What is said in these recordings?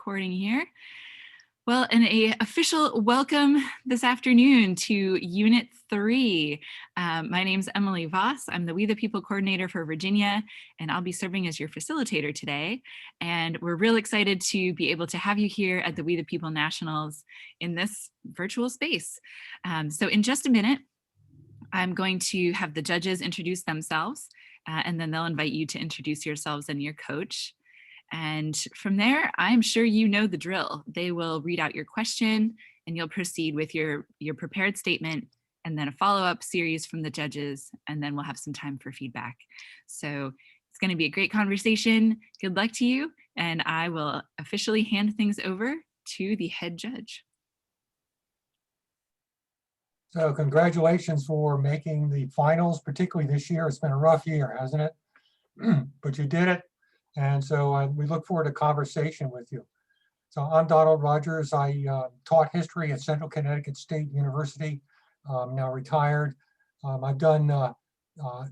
recording here. Well, an official welcome this afternoon to Unit 3. My name's Emily Voss. I'm the We the People coordinator for Virginia, and I'll be serving as your facilitator today. And we're real excited to be able to have you here at the We the People Nationals in this virtual space. So in just a minute, I'm going to have the judges introduce themselves, and then they'll invite you to introduce yourselves and your coach. And from there, I'm sure you know the drill. They will read out your question and you'll proceed with your prepared statement and then a follow-up series from the judges, and then we'll have some time for feedback. So it's going to be a great conversation. Good luck to you. And I will officially hand things over to the head judge. So congratulations for making the finals, particularly this year. It's been a rough year, hasn't it? But you did it. And so we look forward to conversation with you. So I'm Donald Rogers. I taught history at Central Connecticut State University, now retired. I've done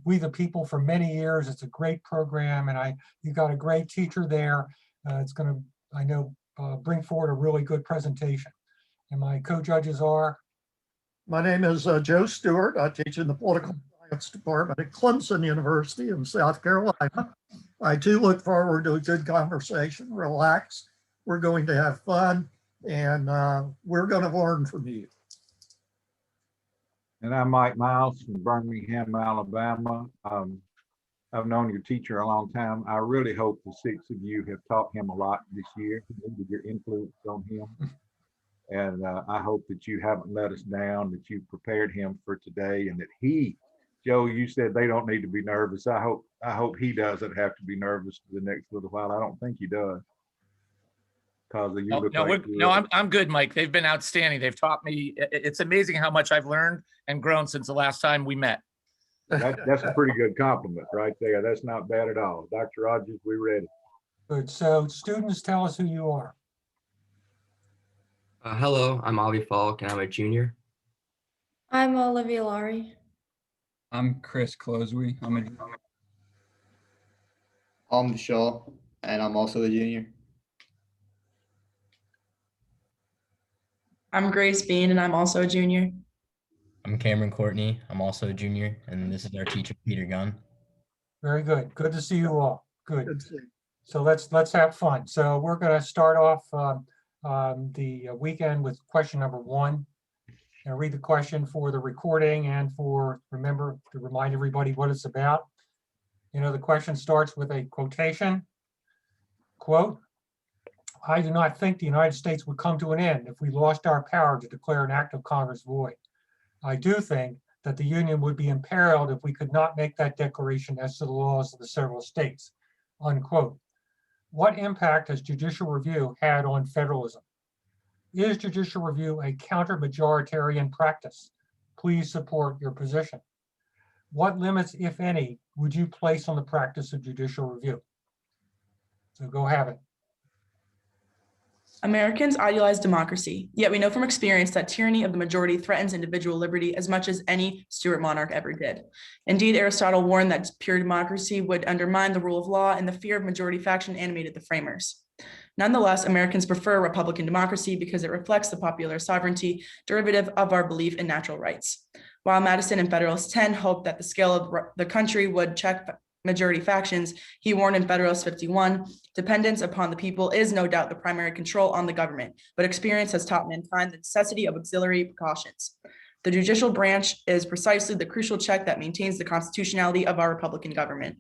We the People for many years. It's a great program, and you've got a great teacher there. It's going to, I know, bring forward a really good presentation. And my co-judges are? My name is Joe Stewart. I teach in the Political Science Department at Clemson University in South Carolina. I too look forward to a good conversation. Relax. We're going to have fun, and we're going to learn from you. And I'm Mike Miles from Birmingham, Alabama. I've known your teacher a long time. I really hope the 6 of you have taught him a lot this year with your influence on him. And I hope that you haven't let us down, that you've prepared him for today, and that Joe, you said they don't need to be nervous. I hope he doesn't have to be nervous for the next little while. I don't think he does. I'm good, Mike. They've been outstanding. They've taught me. It's amazing how much I've learned and grown since the last time we met. That's a pretty good compliment right there. That's not bad at all. Dr. Rogers, we ready. Good. So students, tell us who you are. Hello, I'm Avi Falk, and I'm a junior. I'm Olivia Laurie. I'm Chris Closey. I'm Vishal, and I'm also a junior. I'm Grace Bean, and I'm also a junior. I'm Cameron Courtney. I'm also a junior, and this is our teacher, Peter Gunn. Very good. Good to see you all. Good. Good to see you. So let's have fun. So we're going to start off the weekend with question number 1. And read the question for the recording and remember to remind everybody what it's about. You know, the question starts with a quotation. Quote, "I do not think the United States would come to an end if we lost our power to declare an act of Congress void. I do think that the Union would be imperiled if we could not make that declaration as to the laws of the several states." Unquote. What impact has judicial review had on federalism? Is judicial review a counter-majoritarian practice? Please support your position. What limits, if any, would you place on the practice of judicial review? So go have it. Americans idealize democracy, yet we know from experience that tyranny of the majority threatens individual liberty as much as any Stuart monarch ever did. Indeed, Aristotle warned that pure democracy would undermine the rule of law, and the fear of majority faction animated the framers. Nonetheless, Americans prefer Republican democracy because it reflects the popular sovereignty derivative of our belief in natural rights. While Madison and Federalist 10 hoped that the scale of the country would check majority factions, he warned in Federalist 51, dependence upon the people is no doubt the primary control on the government, but experience has taught mankind the necessity of auxiliary precautions. The judicial branch is precisely the crucial check that maintains the constitutionality of our Republican government.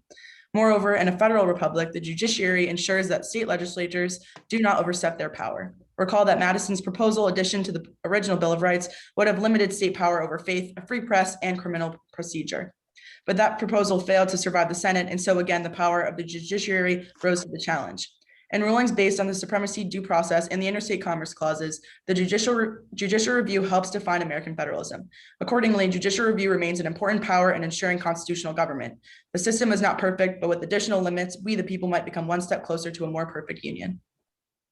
Moreover, in a federal republic, the judiciary ensures that state legislatures do not overstep their power. Recall that Madison's proposal addition to the original Bill of Rights would have limited state power over faith, a free press, and criminal procedure. But that proposal failed to survive the Senate, and so again, the power of the judiciary rose to the challenge. In rulings based on the supremacy, due process, and the interstate commerce clauses, the judicial review helps define American federalism. Accordingly, judicial review remains an important power in ensuring constitutional government. The system is not perfect, but with additional limits, we the people might become one step closer to a more perfect union.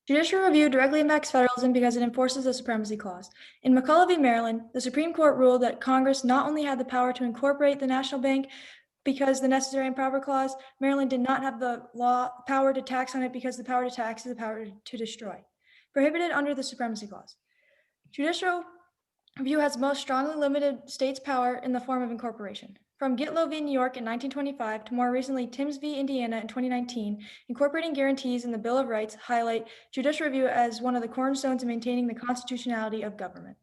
Judicial review directly impacts federalism because it enforces the supremacy clause. In McCulloch v. Maryland, the Supreme Court ruled that Congress not only had the power to incorporate the national bank because the necessary and proper clause, Maryland did not have the power to tax on it because the power to tax is the power to destroy. Prohibited under the supremacy clause. Judicial review has most strongly limited states' power in the form of incorporation. From Gitlow v. New York in 1925 to more recently Timms v. Indiana in 2019, incorporating guarantees in the Bill of Rights highlight judicial review as one of the cornerstones of maintaining the constitutionality of government.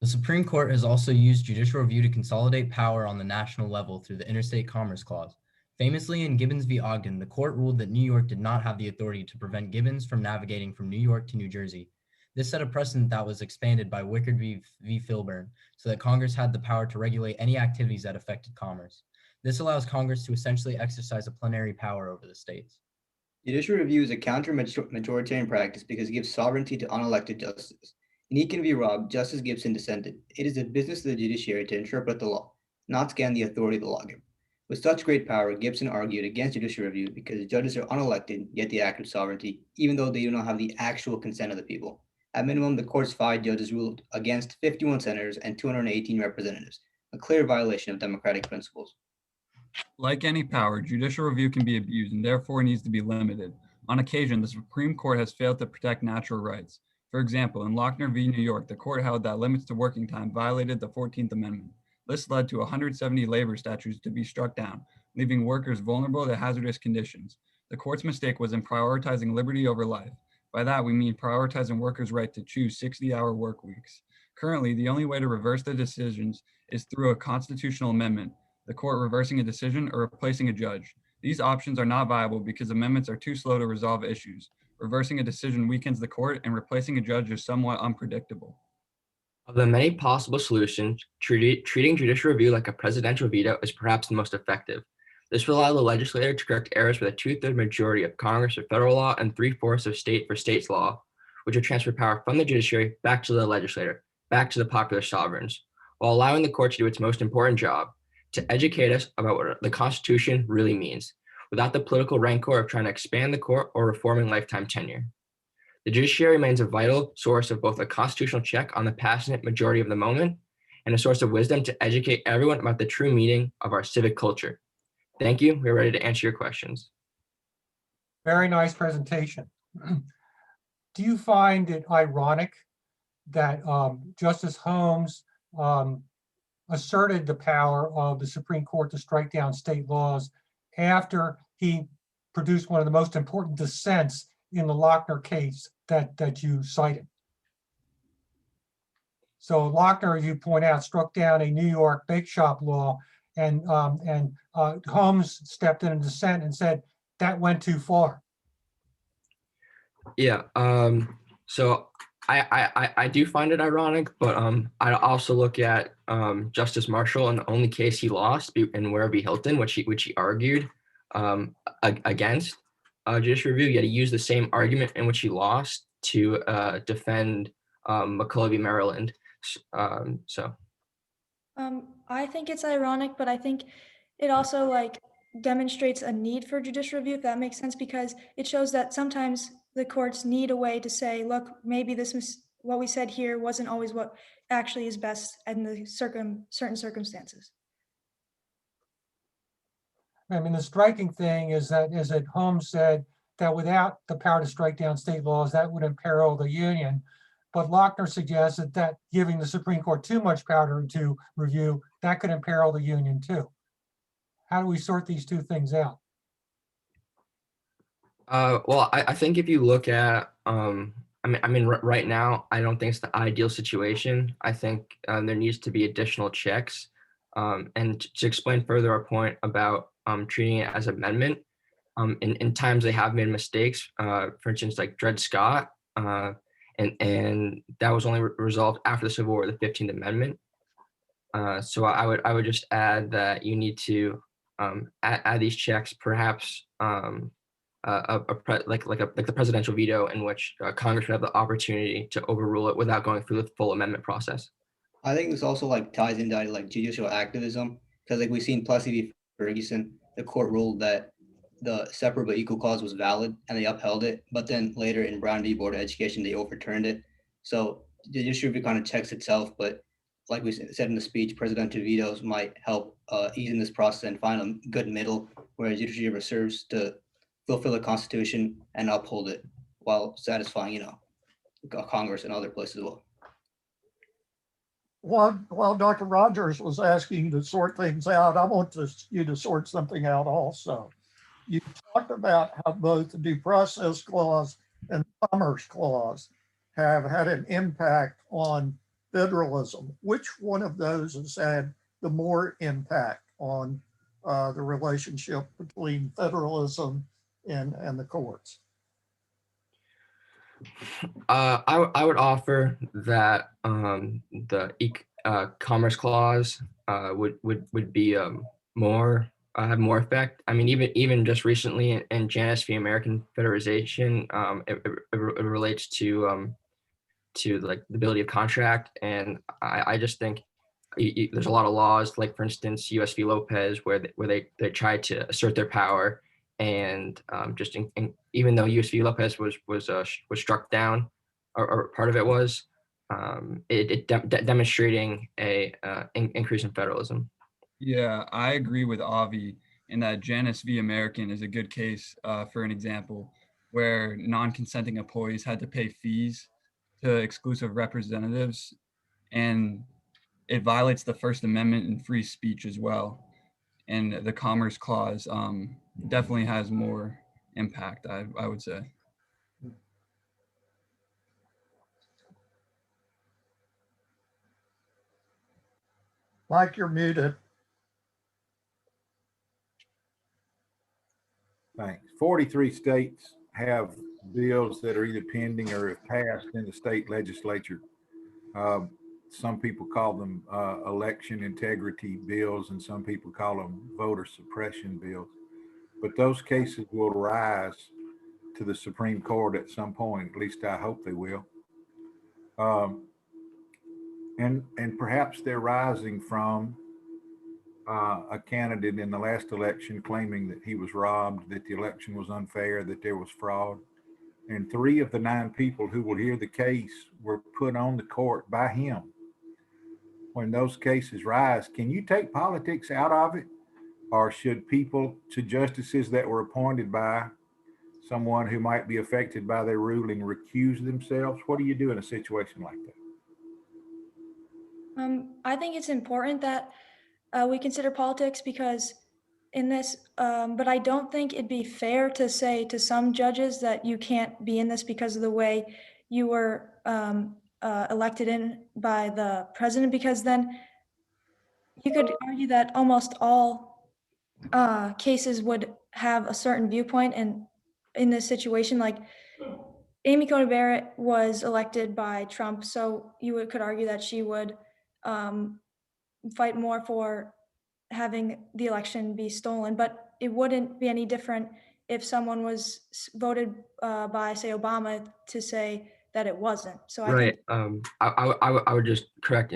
The Supreme Court has also used judicial review to consolidate power on the national level through the Interstate Commerce Clause. Famously, in Gibbons v. Ogden, the court ruled that New York did not have the authority to prevent Gibbons from navigating from New York to New Jersey. This set a precedent that was expanded by Wickard v. Filburn, so that Congress had the power to regulate any activities that affected commerce. This allows Congress to essentially exercise a plenary power over the states. Judicial review is a counter-majoritarian practice because it gives sovereignty to unelected justices. In Eakin v. Robb, Justice Gibson dissented. It is the business of the judiciary to interpret the law, not scan the authority of the lawgiver. With such great power, Gibson argued against judicial review because judges are unelected, yet they act with sovereignty, even though they do not have the actual consent of the people. At minimum, the court's 5 judges ruled against 51 senators and 218 representatives, a clear violation of democratic principles. Like any power, judicial review can be abused and therefore needs to be limited. On occasion, the Supreme Court has failed to protect natural rights. For example, in Lochner v. New York, the court held that limits to working time violated the 14th Amendment. This led to 170 labor statutes to be struck down, leaving workers vulnerable to hazardous conditions. The court's mistake was in prioritizing liberty over life. By that, we mean prioritizing workers' right to choose 60-hour work weeks. Currently, the only way to reverse the decisions is through a constitutional amendment, the court reversing a decision or replacing a judge. These options are not viable because amendments are too slow to resolve issues. Reversing a decision weakens the court, and replacing a judge is somewhat unpredictable. Of the many possible solutions, treating judicial review like a presidential veto is perhaps the most effective. This will allow the legislator to correct errors with a 2/3 majority of Congress for federal law and 3/4 of state for states law, which will transfer power from the judiciary back to the legislator, back to the popular sovereigns, while allowing the court to do its most important job, to educate us about what the Constitution really means, without the political rancor of trying to expand the court or reforming lifetime tenure. The judiciary remains a vital source of both a constitutional check on the passionate majority of the moment and a source of wisdom to educate everyone about the true meaning of our civic culture. Thank you. We're ready to answer your questions. Very nice presentation. Do you find it ironic that Justice Holmes asserted the power of the Supreme Court to strike down state laws after he produced one of the most important dissents in the Lochner case that you cited? So Lochner, as you point out, struck down a New York bake shop law, and Holmes stepped in a dissent and said that went too far. Yeah. So I do find it ironic, but I also look at Justice Marshall and the only case he lost in Ware v. Hilton, which he argued against judicial review. Yet he used the same argument in which he lost to defend McCullough v. Maryland. I think it's ironic, but I think it also demonstrates a need for judicial review, if that makes sense, because it shows that sometimes the courts need a way to say, look, maybe what we said here wasn't always what actually is best in the certain circumstances. I mean, the striking thing is that Holmes said that without the power to strike down state laws, that would imperil the Union. But Lochner suggested that giving the Supreme Court too much power to review, that could imperil the Union too. How do we sort these two things out? Well, I think if you look at, right now, I don't think it's the ideal situation. I think there needs to be additional checks. And to explain further our point about treating it as amendment, in times they have made mistakes. For instance, like Dred Scott, and that was only resolved after the Civil War, the 15th Amendment. So I would just add that you need to add these checks, perhaps like the presidential veto, in which Congress would have the opportunity to overrule it without going through the full amendment process. I think this also ties into judicial activism, because we've seen Plessy v. Ferguson, the court ruled that the separate but equal clause was valid and they upheld it, but then later in Brown v. Board of Education they overturned it. So judicial review kind of checks itself, but like we said in the speech, presidential vetoes might help ease in this process and find a good middle, where judiciary review serves to fulfill the Constitution and uphold it while satisfying, Congress and other places as well. While Dr. Rogers was asking to sort things out, I want you to sort something out also. You talked about how both the Due Process Clause and the Commerce Clause have had an impact on federalism. Which one of those has had the more impact on the relationship between federalism and the courts? I would offer that the Commerce Clause would be more have more effect. I mean, even just recently in Janus v. American Federalization, it relates to like the ability of contract, and I just think there's a lot of laws, like for instance, US v. Lopez, where they try to assert their power, and even though US v. Lopez was struck down, or part of it was, demonstrating a increase in federalism. Yeah, I agree with Avi in that Janus v. American is a good case for an example where non-consenting employees had to pay fees to exclusive representatives, and it violates the First Amendment and free speech as well. And the Commerce Clause definitely has more impact, I would say. Mike, you're muted. Thanks. 43 states have bills that are either pending or have passed in the state legislature. Some people call them election integrity bills, and some people call them voter suppression bills. But those cases will rise to the Supreme Court at some point. At least I hope they will. And perhaps they're rising from a candidate in the last election claiming that he was robbed, that the election was unfair, that there was fraud. And 3 of the 9 people who will hear the case were put on the court by him. When those cases rise, can you take politics out of it? Or should justices that were appointed by someone who might be affected by their ruling recuse themselves? What do you do in a situation like that? I think it's important that we consider politics because in this, but I don't think it'd be fair to say to some judges that you can't be in this because of the way you were elected in by the president, because then you could argue that almost all cases would have a certain viewpoint. And in this situation, like Amy Coney Barrett was elected by Trump, so you could argue that she would fight more for having the election be stolen, but it wouldn't be any different if someone was voted by, say, Obama to say that it wasn't. So Right. I would just correct.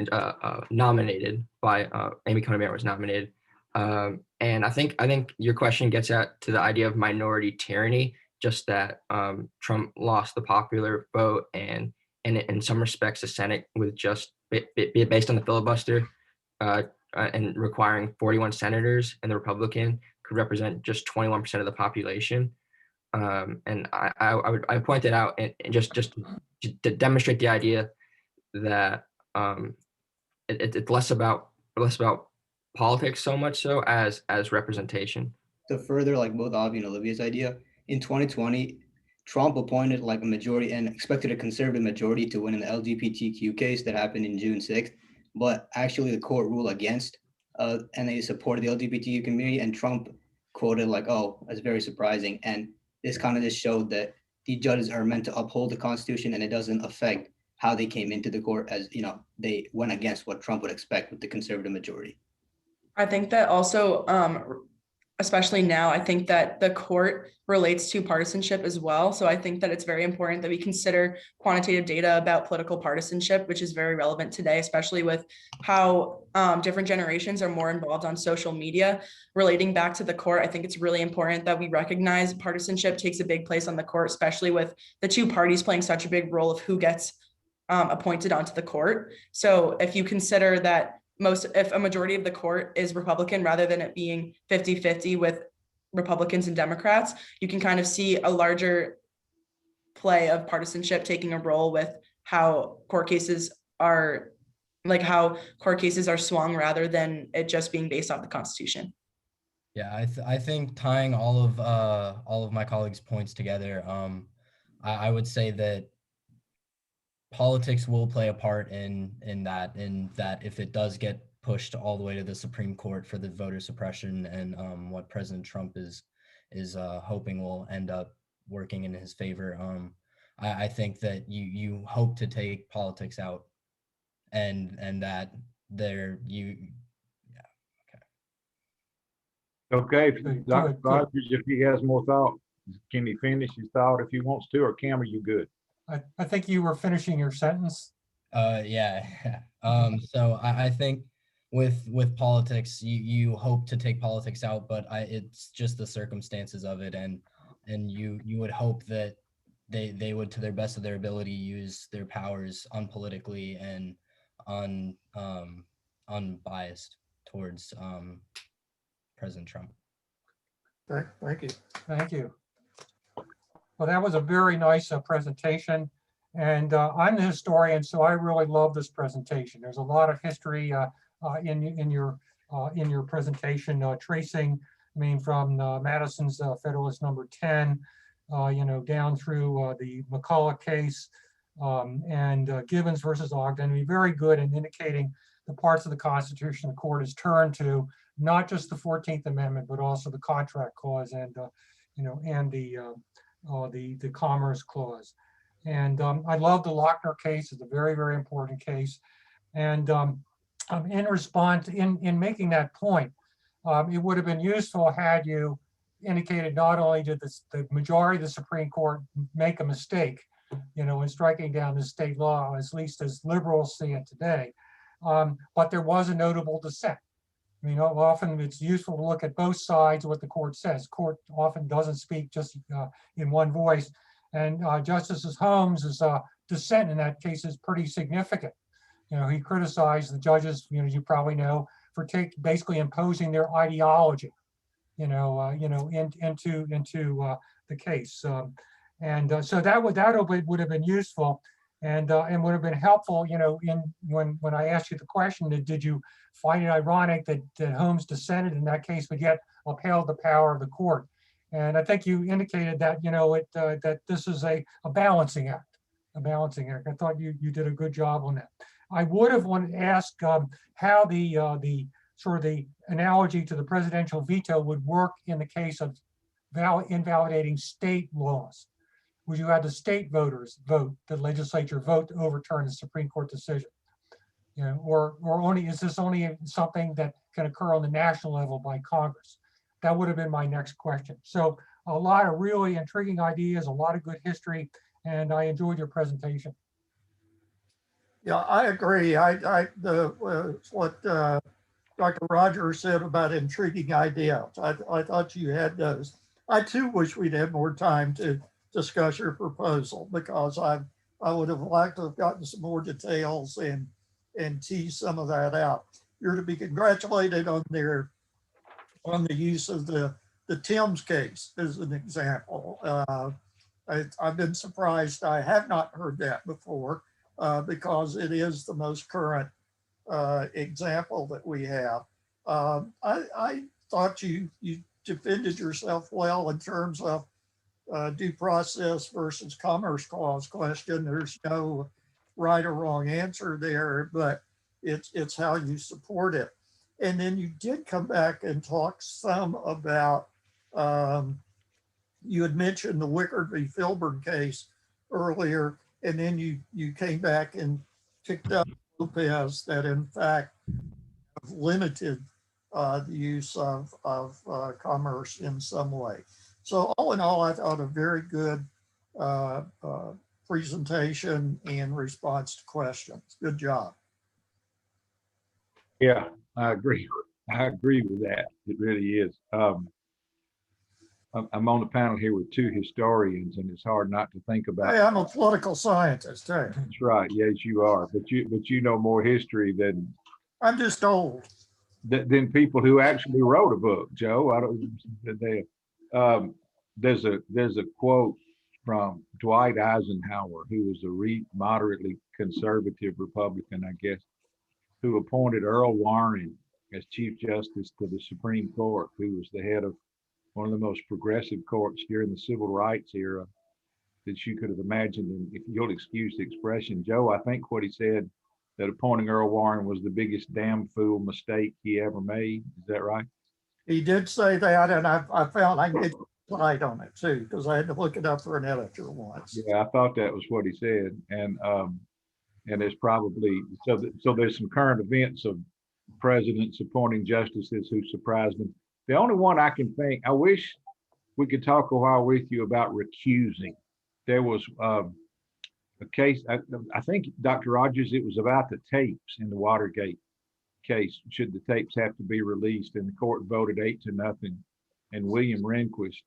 Nominated by Amy Coney Barrett was nominated, and I think your question gets at to the idea of minority tyranny. Just that Trump lost the popular vote, and in some respects, the Senate with just based on the filibuster and requiring 41 senators, and the Republican could represent just 21% of the population. And I pointed out and just to demonstrate the idea that it's less about politics so much so as representation. To further like both Avi and Olivia's idea, in 2020, Trump appointed like a majority and expected a conservative majority to win in the LGBTQ case that happened in June 6th. But actually the court ruled against and they supported the LGBTQ community, and Trump quoted like, "Oh, that's very surprising." And this kind of just showed that the judges are meant to uphold the Constitution, and it doesn't affect how they came into the court, as they went against what Trump would expect with the conservative majority. I think that also, especially now, I think that the court relates to partisanship as well. So I think that it's very important that we consider quantitative data about political partisanship, which is very relevant today, especially with how different generations are more involved on social media. Relating back to the court, I think it's really important that we recognize partisanship takes a big place on the court, especially with the two parties playing such a big role of who gets appointed onto the court. So if you consider that if a majority of the court is Republican rather than it being 50-50 with Republicans and Democrats, you can kind of see a larger play of partisanship taking a role with how court cases are swung rather than it just being based off the Constitution. Yeah, I think tying all of my colleagues' points together, I would say that politics will play a part in that if it does get pushed all the way to the Supreme Court for the voter suppression and what President Trump is hoping will end up working in his favor. I think that you hope to take politics out and that Okay, Good, Dr. good. Rogers, if he has more thought, can he finish his thought if he wants to, or Cam, are you good? I think you were finishing your sentence. Yeah. So I think with politics, you hope to take politics out, but it's just the circumstances of it, and you would hope that they would, to their best of their ability, use their powers unpolitically and unbiased towards President Trump. Okay, thank you. Thank you. Well, that was a very nice presentation. And I'm the historian, so I really love this presentation. There's a lot of history in your presentation, tracing, from Madison's Federalist number 10, down through the McCulloch case and Gibbons versus Ogden. Very good in indicating the parts of the Constitution the court has turned to, not just the 14th Amendment, but also the Contract Clause and the Commerce Clause. And I love the Lochner case. It's a very, very important case. And in response, in making that point, it would have been useful had you indicated not only did the majority of the Supreme Court make a mistake, in striking down the state law, at least as liberals see it today, but there was a notable dissent. Often it's useful to look at both sides of what the court says. Court often doesn't speak just in one voice. And Justice Holmes' dissent in that case is pretty significant. He criticized the judges, you probably know, for basically imposing their ideology, into the case. So that would have been useful, and would have been helpful. When I asked you the question, did you find it ironic that Holmes dissented in that case, but yet upheld the power of the court? And I think you indicated that that this is a balancing act, I thought you did a good job on that. I would have wanted to ask how the sort of the analogy to the presidential veto would work in the case of invalidating state laws. Would you have the state voters vote, the legislature vote to overturn the Supreme Court decision? Or is this only something that can occur on the national level by Congress? That would have been my next question. So a lot of really intriguing ideas, a lot of good history, and I enjoyed your presentation. Yeah, I agree. What Dr. Rogers said about intriguing ideas, I thought you had those. I too wish we'd had more time to discuss your proposal, because I would have liked to have gotten some more details and tease some of that out. You're to be congratulated on the use of the Timms case as an example. I've been surprised. I have not heard that before because it is the most current example that we have. I thought you defended yourself well in terms of due process versus Commerce Clause question. There's no right or wrong answer there, but it's how you support it. And then you did come back and talk some about, you had mentioned the Wickard v. Filburn case earlier, and then you came back and picked up Lopez that in fact limited the use of commerce in some way. So all in all, I thought a very good presentation in response to questions. Good job. Yeah, I agree. I agree with that. It really is. I'm on the panel here with two historians, and it's hard not to think about. Hey, I'm a political scientist, hey. That's right. Yes, you are. But you know more history than I'm just old. than people who actually wrote a book, Joe. I don't. There's a quote from Dwight Eisenhower, who was a moderately conservative Republican, I guess, who appointed Earl Warren as Chief Justice to the Supreme Court, who was the head of one of the most progressive courts during the Civil Rights era that you could have imagined. And if you'll excuse the expression, Joe, I think what he said, that appointing Earl Warren was the biggest damn fool mistake he ever made. Is that right? He did say that, and I found I can get light on it too, because I had to look it up for an editor once. Yeah, I thought that was what he said. And there's probably, so there's some current events of presidents appointing justices who surprised them. The only one I can think, I wish we could talk a while with you about recusing. There was a case, I think, Dr. Rogers, it was about the tapes in the Watergate case. Should the tapes have to be released? And the court voted 8-0. And William Rehnquist,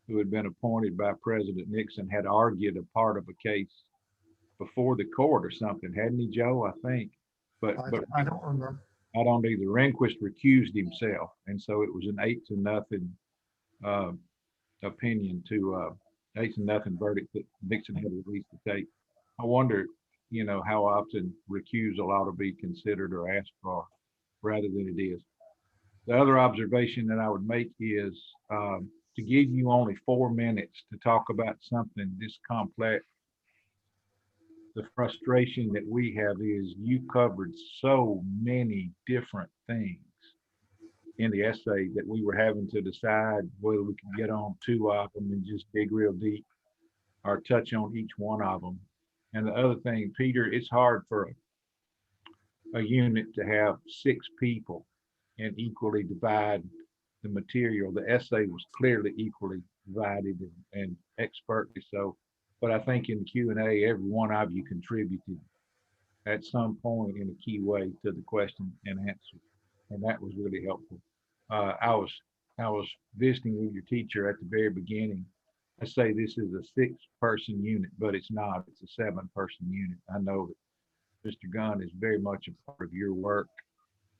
who had been appointed by President Nixon, had argued a part of a case before the court or something, hadn't he, Joe? I think. But I don't remember. I don't either. Rehnquist recused himself, and so it was an 8-0 opinion to 8-0 verdict that Nixon had released the tape. I wonder, how often recusal ought to be considered or asked for, rather than it is. The other observation that I would make is to give you only 4 minutes to talk about something this complex. The frustration that we have is you covered so many different things in the essay that we were having to decide whether we could get on 2 of them and just dig real deep or touch on each one of them. And the other thing, Peter, it's hard for a unit to have 6 people and equally divide the material. The essay was clearly equally divided and expertly so. But I think in the Q&A, every one of you contributed at some point in a key way to the question and answer. And that was really helpful. I was visiting with your teacher at the very beginning. I say this is a 6-person unit, but it's not. It's a 7-person unit. I know that Mr. Gunn is very much a part of your work,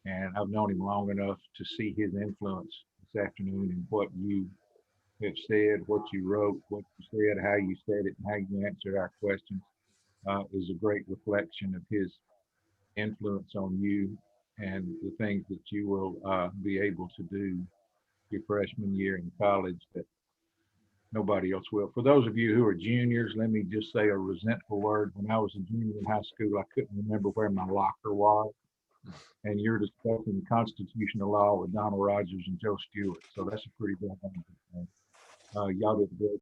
and I've known him long enough to see his influence this afternoon in what you have said, what you wrote, what you said, how you said it, and how you answered our questions is a great reflection of his influence on you and the things that you will be able to do your freshman year in college that nobody else will. For those of you who are juniors, let me just say a resentful word. When I was a junior in high school, I couldn't remember where my locker was. And you're discussing constitutional law with Donald Rogers and Joe Stewart. So that's a pretty bad thing. Y'all did a great